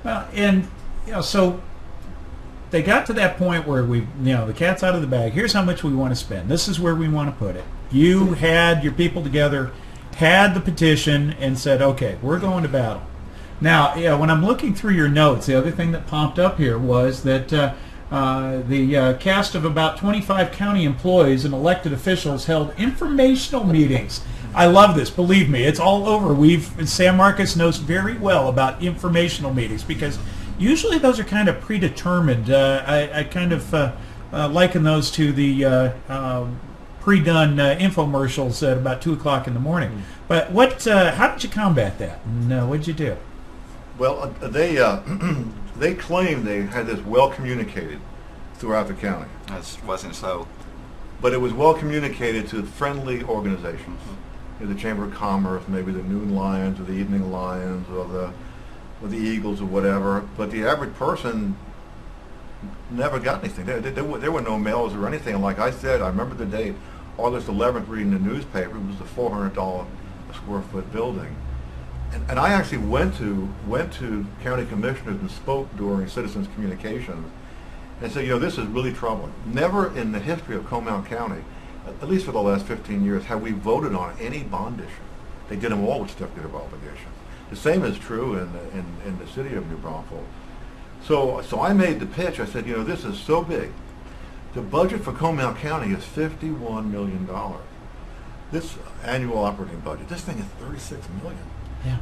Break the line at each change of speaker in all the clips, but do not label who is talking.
Well, and so they got to that point where the cat's out of the bag. Here's how much we want to spend. This is where we want to put it. You had your people together, had the petition, and said, okay, we're going to battle. Now, when I'm looking through your notes, the other thing that popped up here was that the cast of about 25 county employees and elected officials held informational meetings. I love this. Believe me, it's all over. San Marcos knows very well about informational meetings because usually those are kind of predetermined. I kind of liken those to the pre-done infomercials at about 2 o'clock in the morning. But how did you combat that? And what did you do?
Well, they claimed they had this well communicated throughout the county.
That wasn't so.
But it was well communicated to friendly organizations, the Chamber of Commerce, maybe the Noon Lions or the Evening Lions or the Eagles or whatever. But the average person never got anything. There were no mails or anything. And like I said, I remember the date, August 11th, reading the newspaper. It was the $400 a square foot building. And I actually went to county commissioners and spoke during citizens communications and said, this is really troubling. Never in the history of Comal County, at least for the last 15 years, have we voted on any bond issue. They did them all with certificate of obligation. The same is true in the city of New Braunfels. So I made the pitch. I said, this is so big. The budget for Comal County is $51 million. This annual operating budget, this thing is $36 million.
Yeah.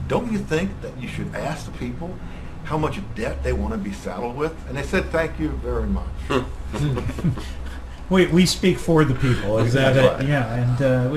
Don't you think that you should ask the people how much debt they want to be saddled with? And they said, thank you very much.
We speak for the people. Is that
That's
it?
right.
Yeah, and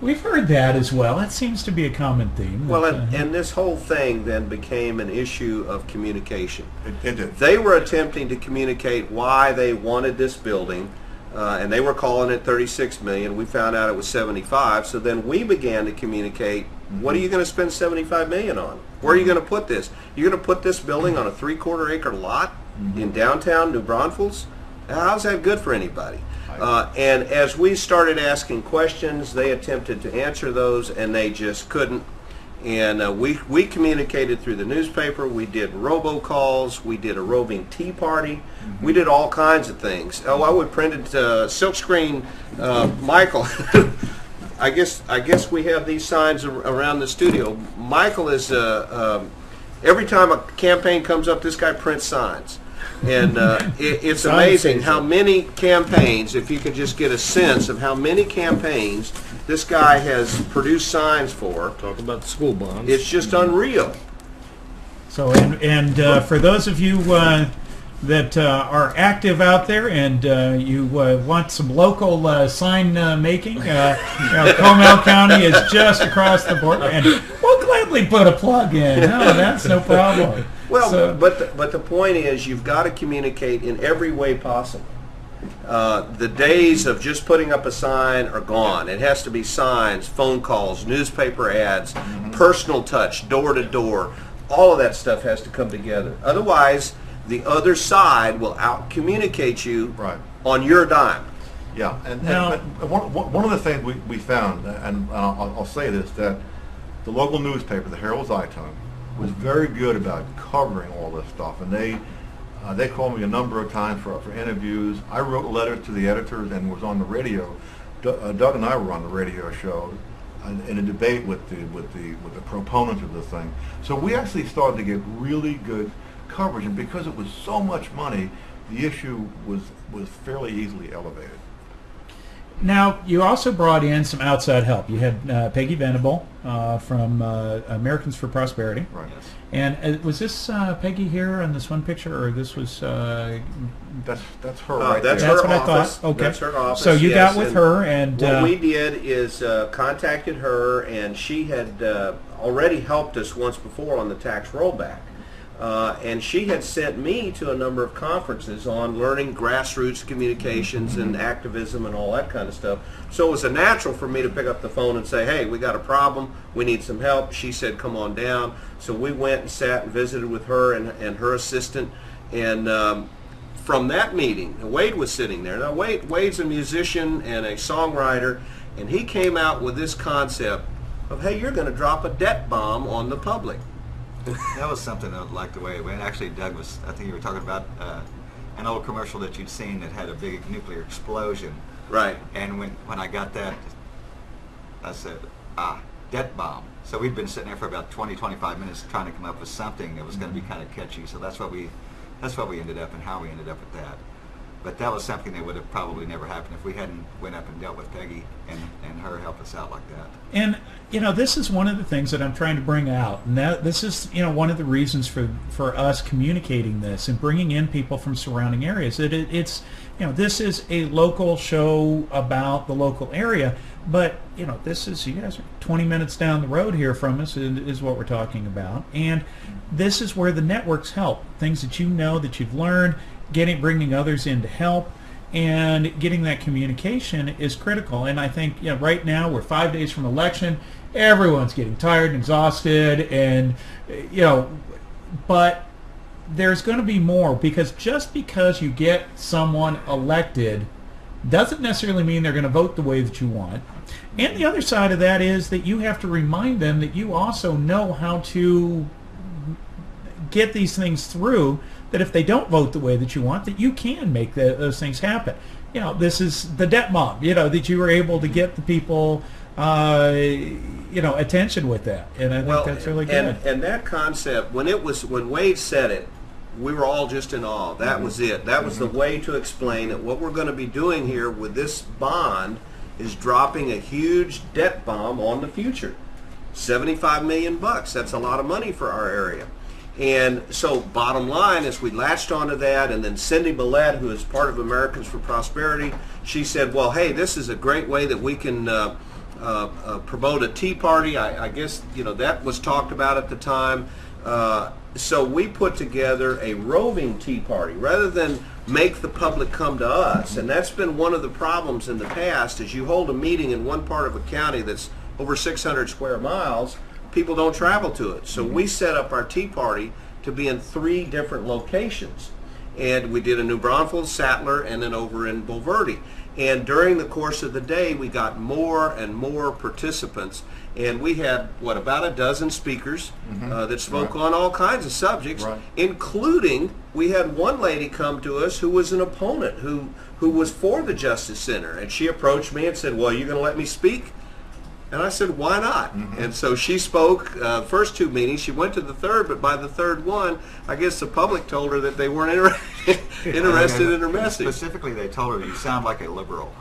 we've heard that as well. That seems to be a common theme.
Well, and this whole thing then became an issue of communication.
It did.
They were attempting to communicate why they wanted this building, and they were calling it 36 million. We found out it was 75. So then we began to communicate, what are you going to spend 75 million on? Where are you going to put this? You're going to put this building on a 3/4 acre lot in downtown New Braunfels? How's that good for anybody? And as we started asking questions, they attempted to answer those, and they just couldn't. And we communicated through the newspaper. We did robocalls. We did a roving tea party. We did all kinds of things. Oh, I printed silkscreen. Michael, I guess we have these signs around the studio. Michael is every time a campaign comes up, this guy prints signs. And it's amazing how many campaigns, if you can just get a sense of how many campaigns this guy has produced signs for.
Talk about the school bonds.
It's just unreal.
So, and for those of you that are active out there and you want some local sign making, Comal County is just across the border, and we'll gladly put a plug in. No, that's no problem.
Well,
So-
but the point is, you've got to communicate in every way possible. The days of just putting up a sign are gone. It has to be signs, phone calls, newspaper ads, personal touch, door to door. All of that stuff has to come together. Otherwise, the other side will out-communicate you
Right.
on your dime.
Yeah,
Now-
but one of the things we found, and I'll say this, that the local newspaper, the Herald Zeitung, was very good about covering all this stuff, and they called me a number of times for interviews. I wrote letters to the editors and was on the radio. Doug and I were on the radio show in a debate with the proponents of the thing. So we actually started to get really good coverage, and because it was so much money, the issue was fairly easily elevated.
Now, you also brought in some outside help. You had Peggy Venable from Americans for Prosperity.
Right.
Yes.
And was this Peggy here on this one picture, or this was...
That's her right
That's
there.
That's
her
what I
office.
thought. Okay.
That's her office.
So you
yes.
got with
And
her, and...
what we did is contacted her, and she had already helped us once before on the tax rollback. And she had sent me to a number of conferences on learning grassroots communications and activism and all that kind of stuff. So it was a natural for me to pick up the phone and say, hey, we got a problem, we need some help. She said, come on down. So we went and sat and visited with her and her assistant. And from that meeting, Wade was sitting there. Now Wade's a musician and a songwriter, and he came out with this concept of, hey, you're going to drop a debt bomb on the public.
That was something I liked the way it went. Actually, Doug was, I think you were talking about an old commercial that you'd seen that had a big nuclear explosion.
Right.
And when I got that, I said, debt bomb. So we'd been sitting there for about 20, 25 minutes trying to come up with something that was going to be kind of catchy. So that's what we ended up and how we ended up with that. But that was something that would have probably never happened if we hadn't went up and dealt with Peggy and her help us out like that.
And this is one of the things that I'm trying to bring out, and this is one of the reasons for us communicating this and bringing in people from surrounding areas. That it's this is a local show about the local area, but this is, you guys are 20 minutes down the road here from us is what we're talking about, and this is where the networks help. Things that that you've learned, bringing others in to help. And getting that communication is critical. And I think right now we're 5 days from election. Everyone's getting tired and exhausted, and but there's going to be more, because just because you get someone elected doesn't necessarily mean they're going to vote the way that you want. And the other side of that is that you have to remind them that you also know how to get these things through, that if they don't vote the way that you want, that you can make those things happen. This is the debt mob, that you were able to get the people, attention with that. And I think that's really good.
And that concept, when Wade said it, we were all just in awe. That was it. That was the way to explain that what we're going to be doing here with this bond is dropping a huge debt bomb on the future. $75 million. That's a lot of money for our area. And so bottom line is we latched onto that, and then Cindy Millett, who is part of Americans for Prosperity, she said, well, hey, this is a great way that we can promote a tea party. I guess that was talked about at the time. So we put together a roving tea party rather than make the public come to us. And that's been one of the problems in the past, is you hold a meeting in one part of a county that's over 600 square miles, people don't travel to it. So we set up our tea party to be in 3 different locations. And we did in New Braunfels, Sattler, and then over in Bulverde. And during the course of the day, we got more and more participants. And we had, about a dozen speakers that spoke on all kinds of subjects, including, we had one lady come to us who was an opponent, who was for the Justice Center. And she approached me and said, well, are you going to let me speak? And I said, why not? And so she spoke the first 2 meetings. She went to the third, but by the third one, I guess the public told her that they weren't interested in her message.
Specifically, they told her, you sound like a liberal.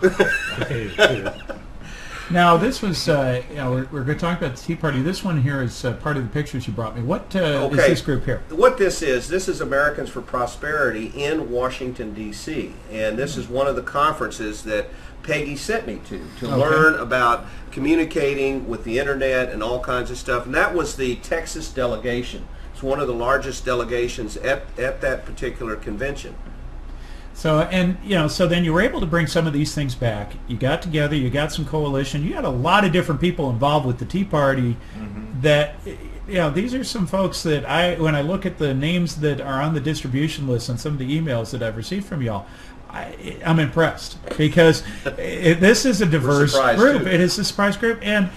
Now, this was, we're going to talk about the Tea Party. This one here is part of the pictures you brought me. What is this group here?
What this is Americans for Prosperity in Washington, D.C. And this is one of the conferences that Peggy sent me to learn about communicating with the internet and all kinds of stuff. And that was the Texas delegation. It's one of the largest delegations at that particular convention.
So, so then you were able to bring some of these things back. You got together, you got some coalition, you had a lot of different people involved with the Tea Party that, these are some folks that when I look at the names that are on the distribution list and some of the emails that I've received from y'all, I'm impressed, because this is a diverse group. It is a surprise group. And,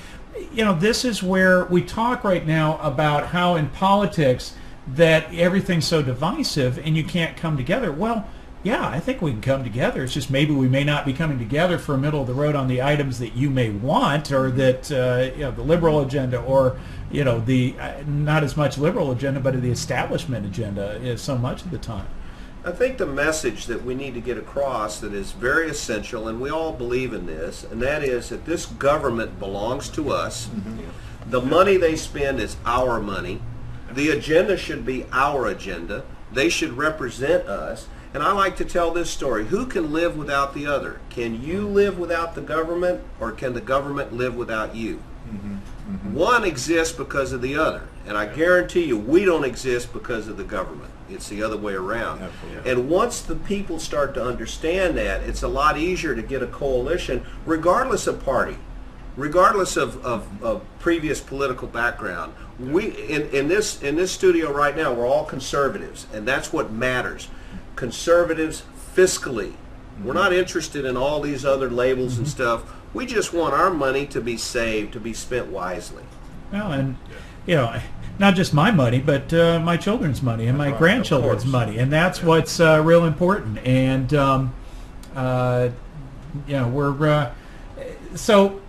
this is where we talk right now about how in politics that everything's so divisive and you can't come together. Well, yeah, I think we can come together. It's just maybe we may not be coming together for a middle of the road on the items that you may want, or that the liberal agenda, or the not as much liberal agenda, but the establishment agenda is so much of the time.
I think the message that we need to get across that is very essential, and we all believe in this, and that is that this government belongs to us. The money they spend is our money. The agenda should be our agenda. They should represent us. And I like to tell this story. Who can live without the other? Can you live without the government, or can the government live without you? One exists because of the other. And I guarantee you, we don't exist because of the government. It's the other way around. Absolutely. And once the people start to understand that, it's a lot easier to get a coalition, regardless of party, regardless of previous political background. We in this studio right now, we're all conservatives, and that's what matters. Conservatives fiscally. We're not interested in all these other labels and stuff. We just want our money to be saved, to be spent wisely.
Well, and not just my money, but my children's money and my
That's right,
grandchildren's
of course.
money, and that's what's real important. And we're so